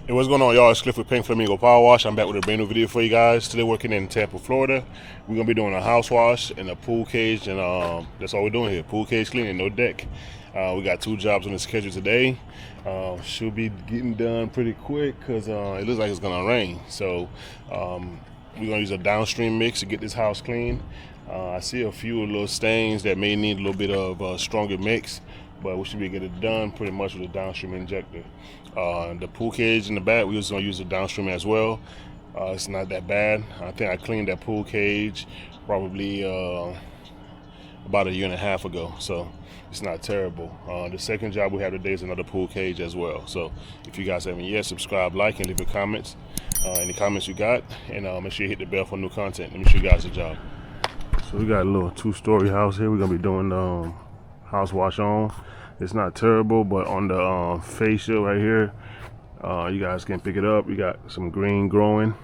Hey, what's going on, y'all? It's Cliff with Flamingo Power Wash. I'm back with a brand new video for you guys. Today working in Tampa, Florida. We're gonna be doing a house wash and a pool cage, and that's all we're doing here. Pool cage cleaning, no deck. We got 2 jobs on the schedule today. Should be getting done pretty quick because it looks like it's gonna rain. So we're gonna use a Downstream mix to get this house clean. I see a few little stains that may need a little bit of stronger mix, but we should be able to get it done pretty much with a Downstream injector. The pool cage in the back, we was gonna use a Downstream as well. It's not that bad. I think I cleaned that pool cage probably about a year and a half ago, so it's not terrible. The second job we have today is another pool cage as well. So if you guys haven't yet, subscribe, like, and leave your comments. Any comments you got, and make sure you hit the bell for new content. Let me show you guys the job. So we got a little 2-story house here. We're gonna be doing house wash on. It's not terrible, but on the fascia right here, you guys can pick it up. You got some green growing.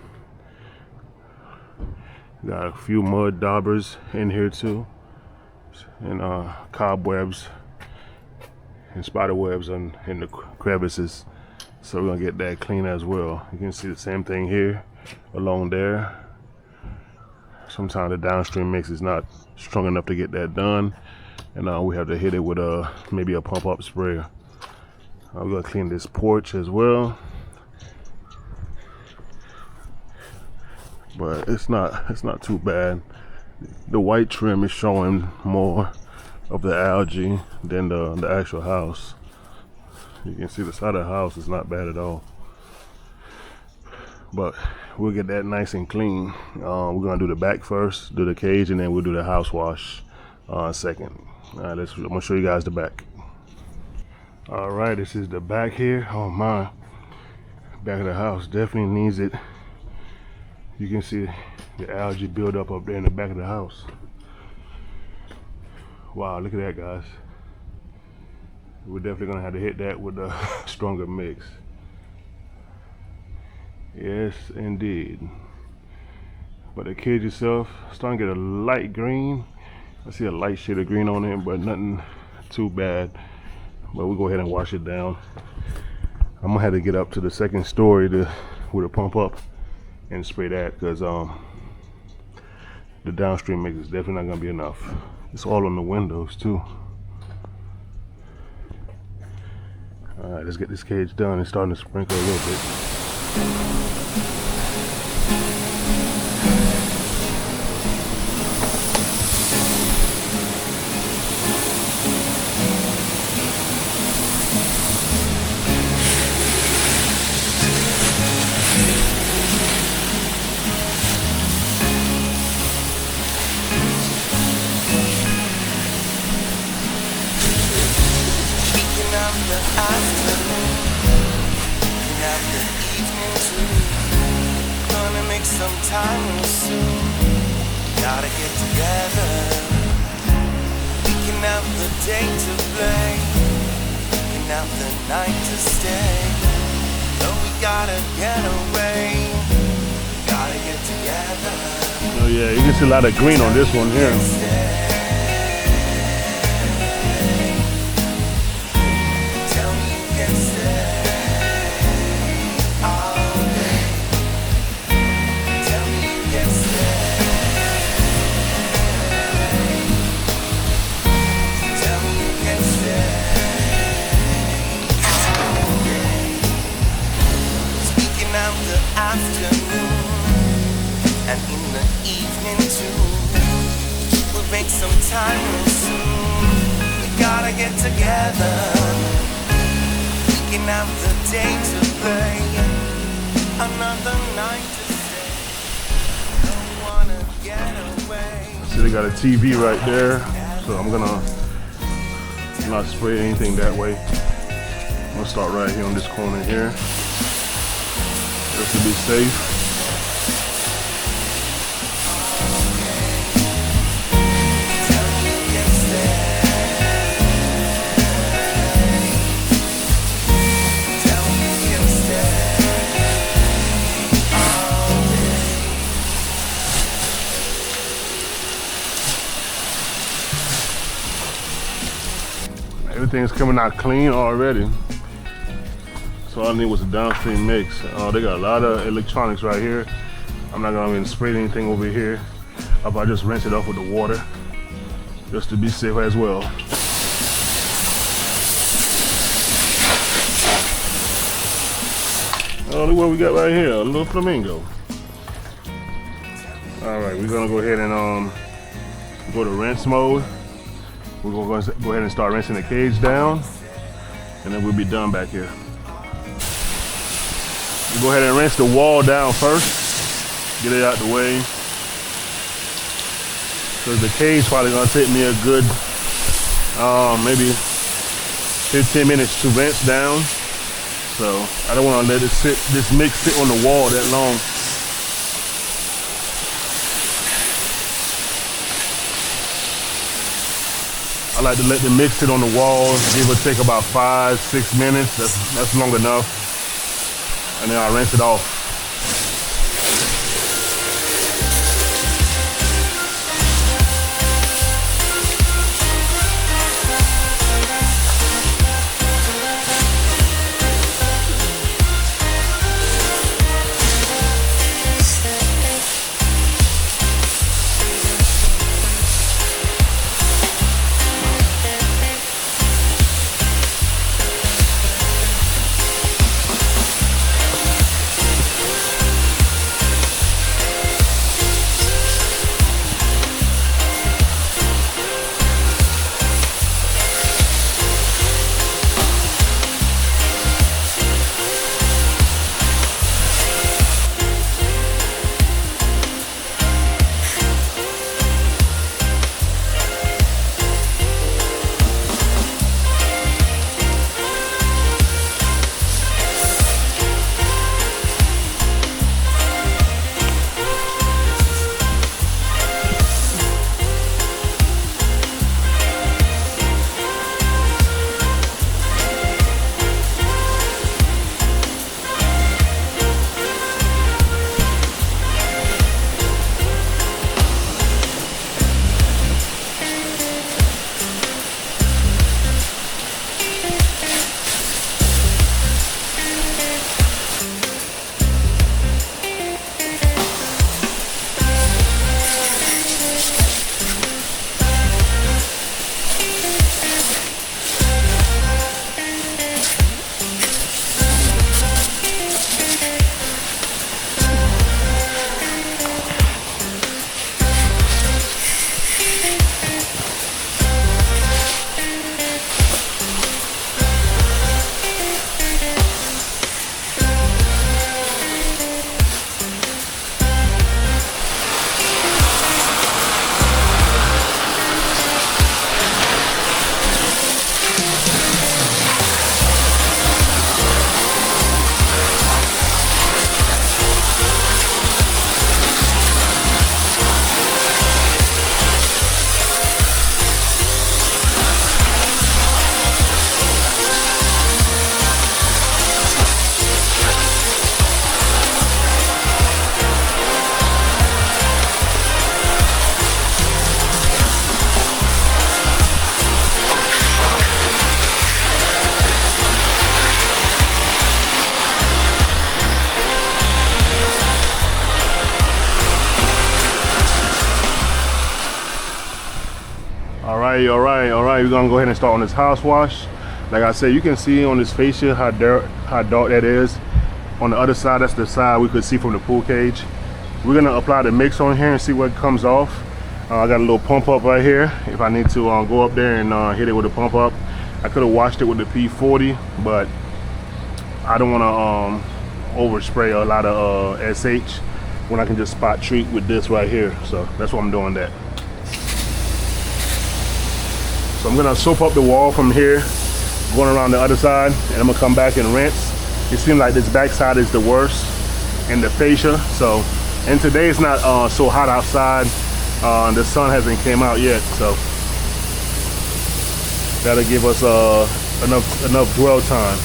You got a few mud daubers in here too, and cobwebs and spider webs in the crevices. So we're gonna get that clean as well. You can see the same thing here along there. Sometimes the Downstream mix is not strong enough to get that done, and we have to hit it with maybe a pump up sprayer. We're gonna clean this porch as well, but it's not too bad. The white trim is showing more of the algae than the actual house. You can see the side of the house is not bad at all, but we'll get that nice and clean. We're gonna do the back first, do the cage, and then we'll do the house wash second. All right, I'm gonna show you guys the back. All right, this is the back here. Oh my, back of the house definitely needs it. You can see the algae build up there in the back of the house. Wow, look at that, guys. We're definitely gonna have to hit that with a stronger mix. Yes, indeed. But the cage itself is starting to get a light green. I see a light shade of green on it, but nothing too bad. But we'll go ahead and wash it down. I'm gonna have to get up to the second story with a pump up and spray that, because the Downstream mix is definitely not gonna be enough. It's all on the windows too. All right, let's get this cage done. It's starting to sprinkle a little bit. Some time real soon, gotta get together. We can have the day to play, we can have the night to stay. But we gotta get away, we gotta get together. Oh yeah, you can see a lot of green on this one here. Afternoon and in the evening too, we'll make some time real soon. We gotta get together. We can have the day to play, another night to stay. Don't wanna get away. See, they got a TV right there, so I'm gonna not spray anything that way. I'm gonna start right here on this corner here, just to be safe. Everything's coming out clean already. So all I need was a downstream mix. They got a lot of electronics right here. I'm not gonna even spray anything over here. I just rinse it off with the water, just to be safe as well. Oh, look what we got right here, a little Flamingo. All right, we're gonna go ahead and go to rinse mode. We're gonna go ahead and start rinsing the cage down, and then we'll be done back here. We go ahead and rinse the wall down first, get it out the way. So the cage probably gonna take me a good maybe 15 minutes to rinse down. So I don't want to let it sit, this mix sit on the wall that long. I like to let the mix sit on the wall, give or take about 5-6 minutes. That's long enough. And then I rinse it off. All right. We're gonna go ahead and start on this house wash. Like I said, you can see on this fascia how dark that is. On the other side, that's the side we could see from the pool cage. We're gonna apply the mix on here and see what comes off. I got a little pump up right here. If I need to go up there and hit it with a pump up, I could have washed it with the P40, but I don't want to overspray a lot of SH when I can just spot treat with this right here. So that's why I'm doing that. So I'm gonna soap up the wall from here, going around the other side, and I'm gonna come back and rinse. It seems like this back side is the worst in the fascia. So, and today it's not so hot outside. The sun hasn't came out yet, so that'll give us enough dwell time.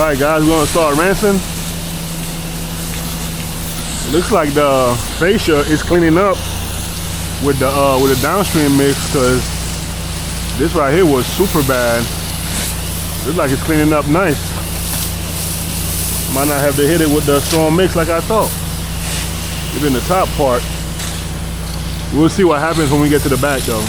Alright guys, we're gonna start rinsing. It looks like the fascia is cleaning up with the downstream mix, because this right here was super bad. Looks like it's cleaning up nice. Might not have to hit it with the strong mix like I thought. Even the top part. We'll see what happens when we get to the back though.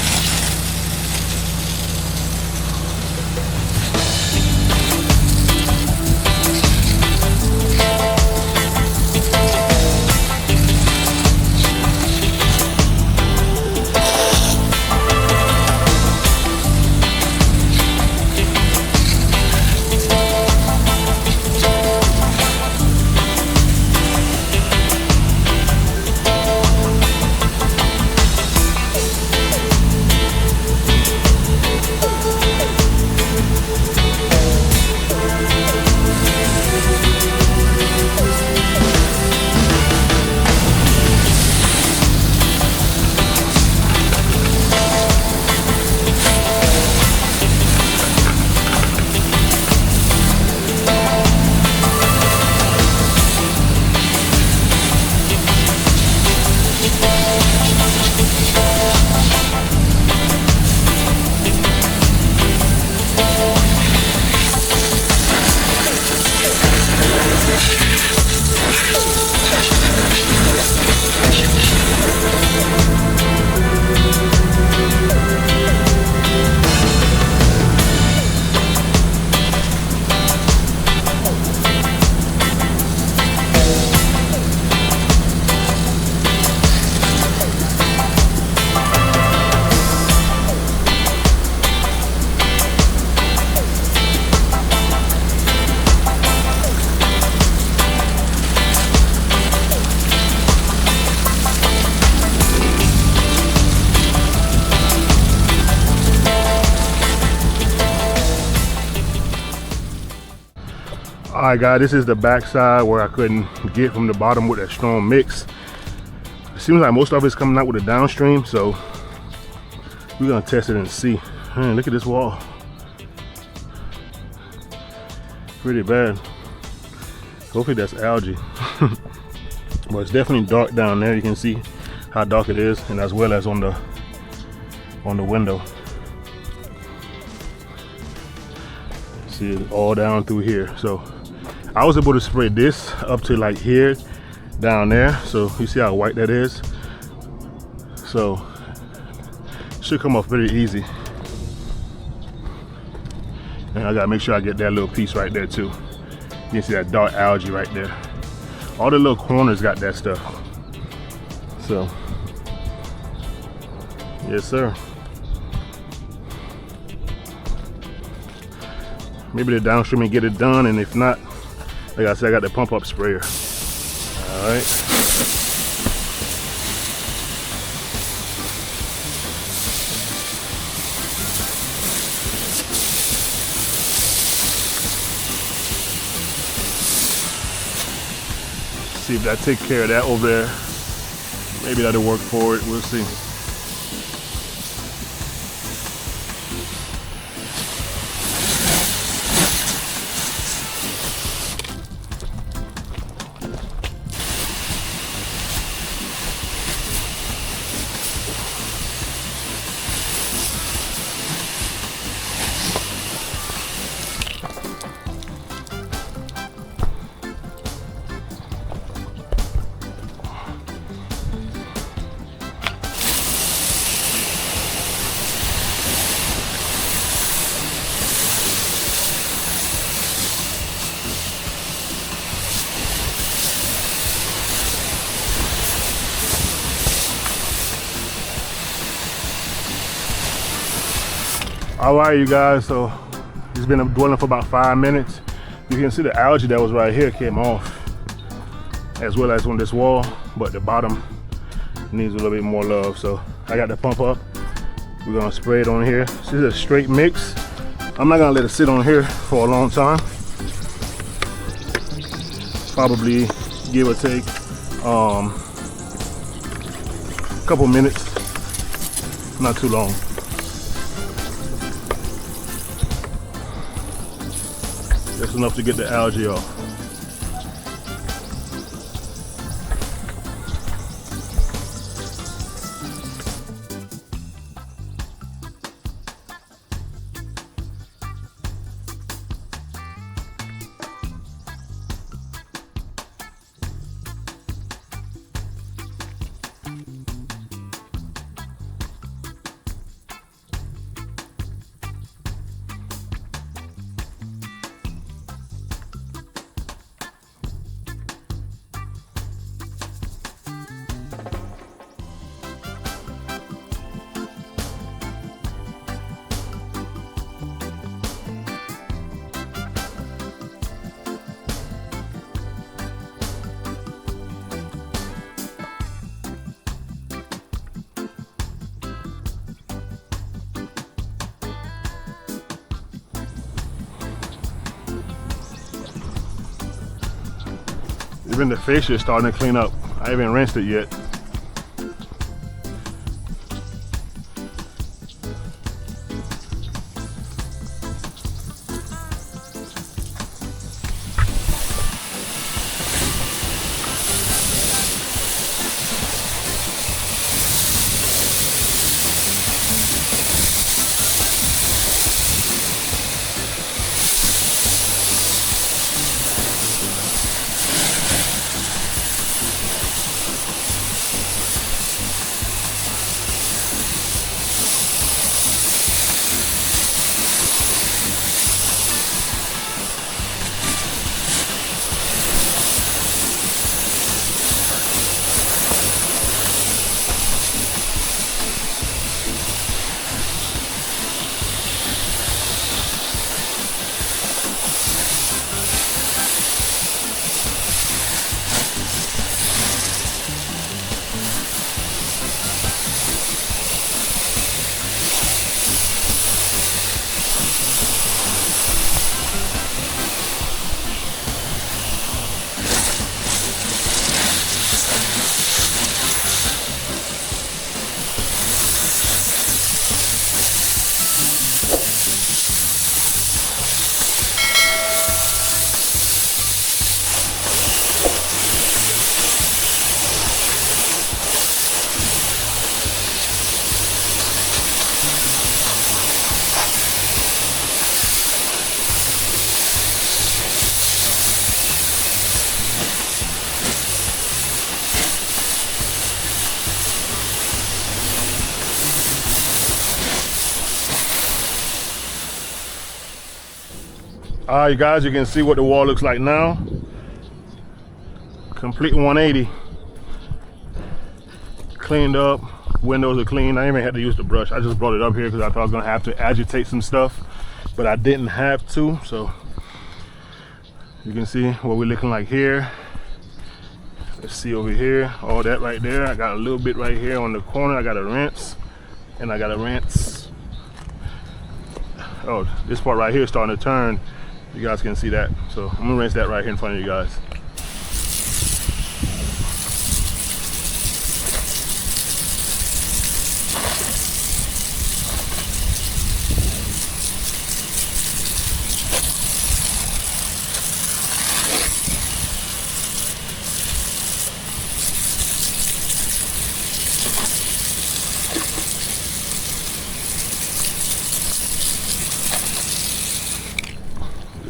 Alright guys, this is the back side where I couldn't get from the bottom with that strong mix. It seems like most of it's coming out with a downstream, so we're gonna test it and see. Man, look at this wall. Pretty bad. Hopefully that's algae. But it's definitely dark down there. You can see how dark it is, and as well as on the window. See it all down through here. So I was able to spray this up to like here, down there. So you see how white that is. So it should come off very easy. And I gotta make sure I get that little piece right there too. You can see that dark algae right there. All the little corners got that stuff. So yes sir. Maybe the downstream and get it done, and if not, like I said, I got the pump up sprayer. All right. See if that take care of that over there. Maybe that'll work for it. We'll see. All right, you guys, so it's been boiling for about 5 minutes. You can see the algae that was right here came off, as well as on this wall, but the bottom needs a little bit more love. So I got the pump up. We're gonna spray it on here. This is a straight mix. I'm not gonna let it sit on here for a long time. Probably give or take a couple minutes, not too long. Just enough to get the algae off. Even the fish is starting to clean up. I haven't rinsed it yet. Alright, you guys, you can see what the wall looks like now. Complete 180. Cleaned up. Windows are clean. I even had to use the brush. I just brought it up here because I thought I was gonna have to agitate some stuff, but I didn't have to. So you can see what we're looking like here. Let's see over here. All that right there. I got a little bit right here on the corner. I got to rinse, and I got to rinse. Oh, this part right here is starting to turn. You guys can see that. So I'm gonna rinse that right here in front of you guys.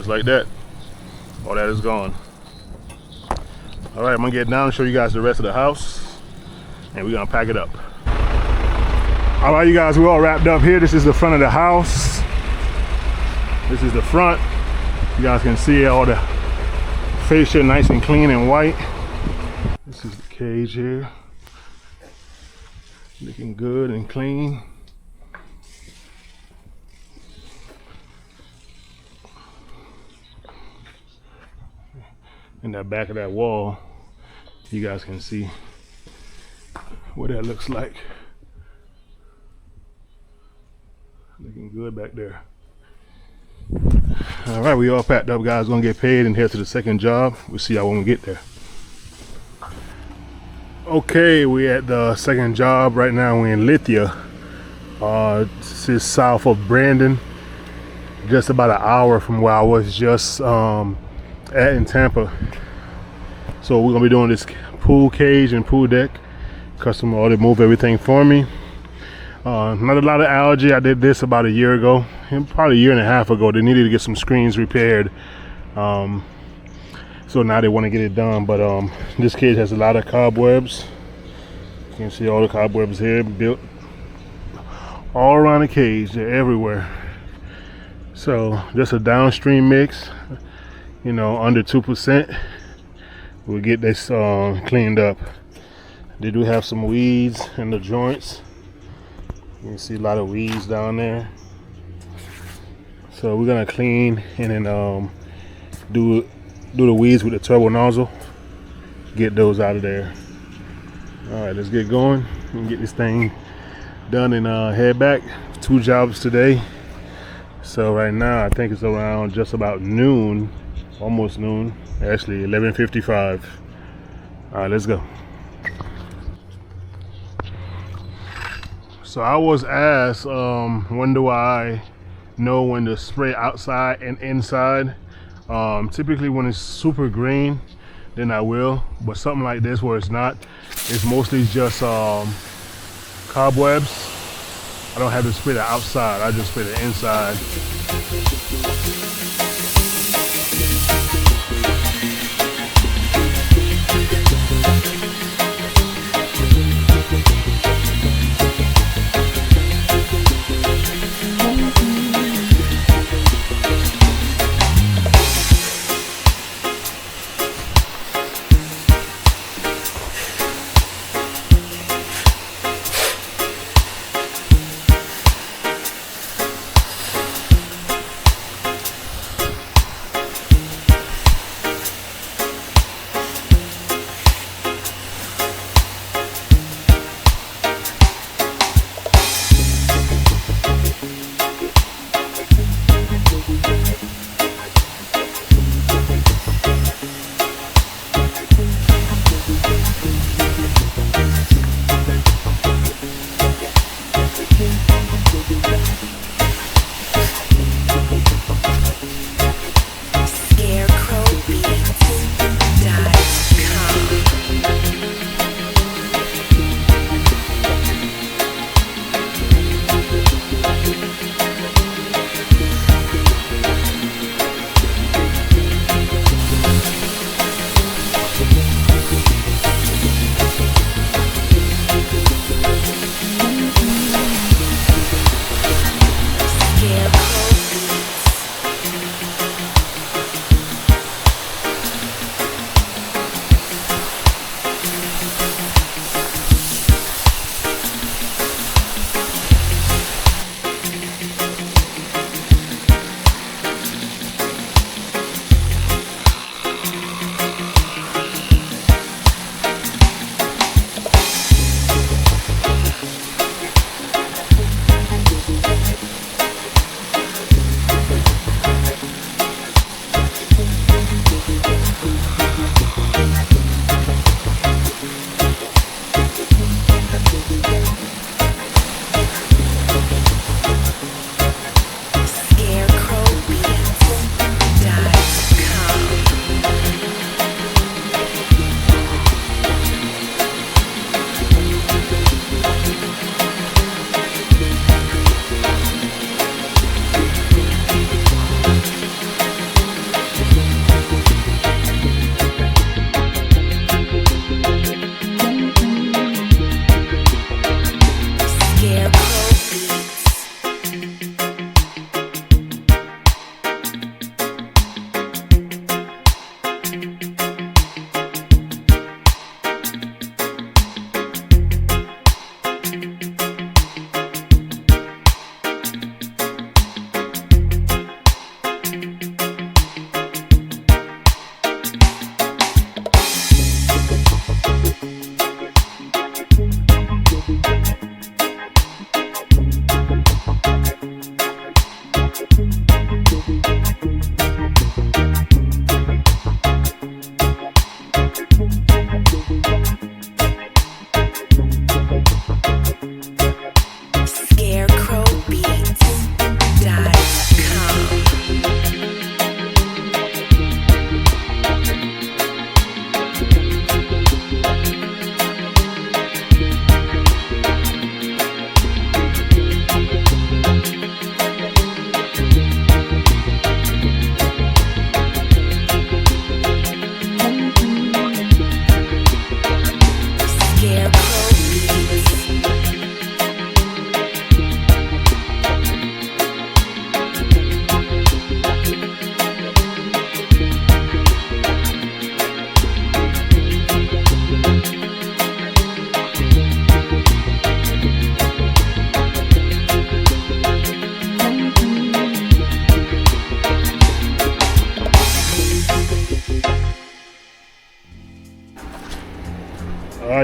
Like that, all that is gone. All right, I'm gonna get down and show you guys the rest of the house, and we're gonna pack it up. All right, you guys, we're all wrapped up here. This is the front of the house. This is the front. You guys can see all the fascia nice and clean and white. This is the cage here, looking good and clean. In that back of that wall, you guys can see what that looks like. Looking good back there. All right, we all packed up, guys. Gonna get paid and head to the second job. We'll see y'all when we get there. Okay, we at the second job right now. We're in Lithia. This is south of Brandon. just about an hour from where I was just at in Tampa. So we're gonna be doing this pool cage and pool deck. Customer already moved everything for me. Not a lot of algae. I did this about a year ago, probably a year and a half ago. They needed to get some screens repaired. So now they want to get it done. But this cage has a lot of cobwebs. You can see all the cobwebs here built all around the cage. They're everywhere. So just a downstream mix, you know, under 2%. We'll get this cleaned up. They do have some weeds in the joints. You can see a lot of weeds down there. So we're gonna clean and then do the weeds with the turbo nozzle. Get those out of there. All right, let's get going and get this thing done and head back. 2 jobs today. So right now I think it's around just about noon, almost noon. Actually 11:55. All right, let's go. So I was asked, when do I know when to spray outside and inside? Typically when it's super green, then I will. But something like this where it's not, it's mostly just cobwebs. I don't have to spray the outside, I just spray the inside.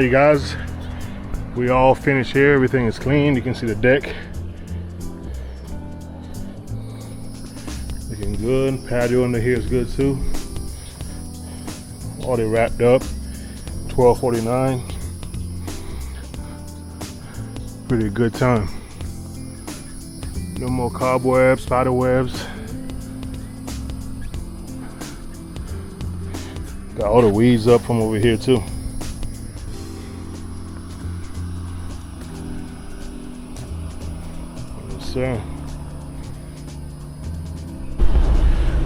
you guys, we all finished here. Everything is clean. You can see the deck looking good. Patio under here is good too. Already wrapped up. $12.49. Pretty good time. No more cobwebs, spider webs. Got all the weeds up from over here too. Yes, sir.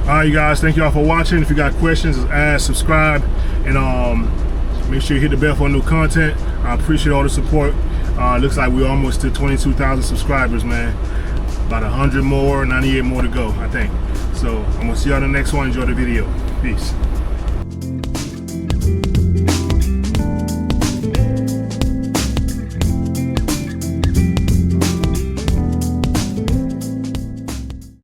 Alright, you guys, thank y'all for watching. If you got questions, ask, subscribe, and make sure you hit the bell for new content. I appreciate all the support. Looks like we're almost to 22,000 subscribers, man. About 100 more, 98 more to go, I think. So I'm gonna see y'all in the next one. Enjoy the video. Peace.